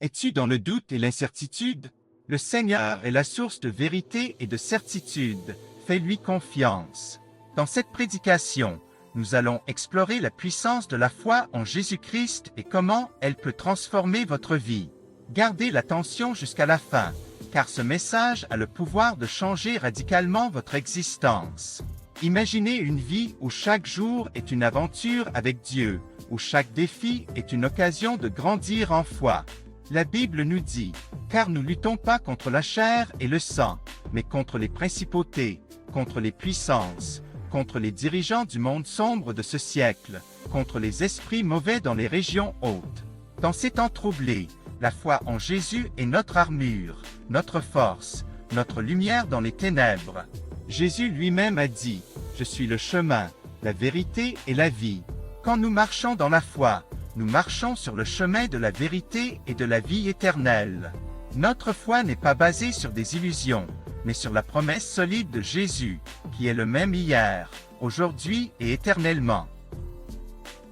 Es-tu dans le doute et l'incertitude? Le Seigneur est la source de vérité et de certitude. Fais-lui confiance. Dans cette prédication, nous allons explorer la puissance de la foi en Jésus-Christ et comment elle peut transformer votre vie. Gardez l'attention jusqu'à la fin, car ce message a le pouvoir de changer radicalement votre existence. Imaginez une vie où chaque jour est une aventure avec Dieu, où chaque défi est une occasion de grandir en foi. La Bible nous dit, « Car nous luttons pas contre la chair et le sang, mais contre les principautés, contre les puissances, contre les dirigeants du monde sombre de ce siècle, contre les esprits mauvais dans les régions hautes. » Dans ces temps troublés, la foi en Jésus est notre armure, notre force, notre lumière dans les ténèbres. Jésus lui-même a dit, « Je suis le chemin, la vérité et la vie. » Quand nous marchons dans la foi, nous marchons sur le chemin de la vérité et de la vie éternelle. Notre foi n'est pas basée sur des illusions, mais sur la promesse solide de Jésus, qui est le même hier, aujourd'hui et éternellement.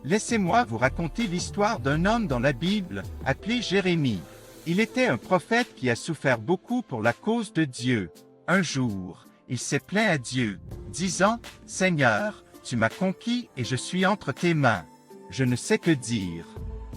Laissez-moi vous raconter l'histoire d'un homme dans la Bible, appelé Jérémie. Il était un prophète qui a souffert beaucoup pour la cause de Dieu. Un jour, il s'est plaint à Dieu, disant, « Seigneur, tu m'as conquis et je suis entre tes mains. Je ne sais que dire.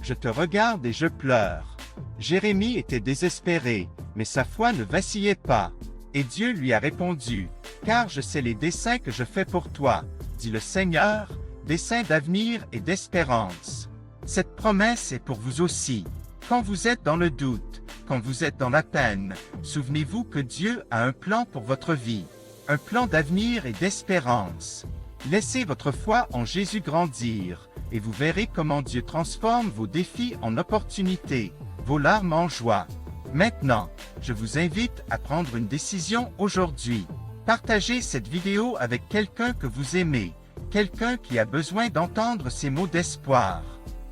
Je te regarde et je pleure. » Jérémie était désespéré, mais sa foi ne vacillait pas. Et Dieu lui a répondu, « Car je sais les desseins que je fais pour toi, dit le Seigneur, desseins d'avenir et d'espérance. » Cette promesse est pour vous aussi. Quand vous êtes dans le doute, quand vous êtes dans la peine, souvenez-vous que Dieu a un plan pour votre vie, un plan d'avenir et d'espérance. Laissez votre foi en Jésus grandir, et vous verrez comment Dieu transforme vos défis en opportunités, vos larmes en joie. Maintenant, je vous invite à prendre une décision aujourd'hui. Partagez cette vidéo avec quelqu'un que vous aimez, quelqu'un qui a besoin d'entendre ces mots d'espoir.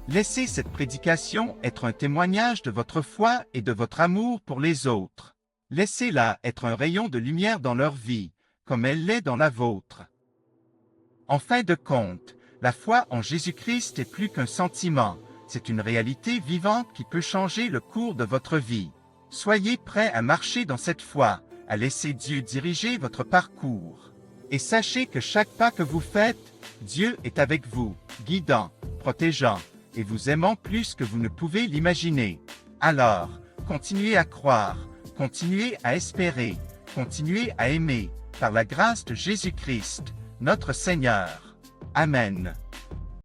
Laissez cette prédication être un témoignage de votre foi et de votre amour pour les autres. Laissez-la être un rayon de lumière dans leur vie, comme elle l'est dans la vôtre. En fin de compte, la foi en Jésus-Christ est plus qu'un sentiment, c'est une réalité vivante qui peut changer le cours de votre vie. Soyez prêts à marcher dans cette foi, à laisser Dieu diriger votre parcours. Et sachez que chaque pas que vous faites, Dieu est avec vous, guidant, protégeant, et vous aimant plus que vous ne pouvez l'imaginer. Alors, continuez à croire, continuez à espérer, continuez à aimer, par la grâce de Jésus-Christ, notre Seigneur. Amen.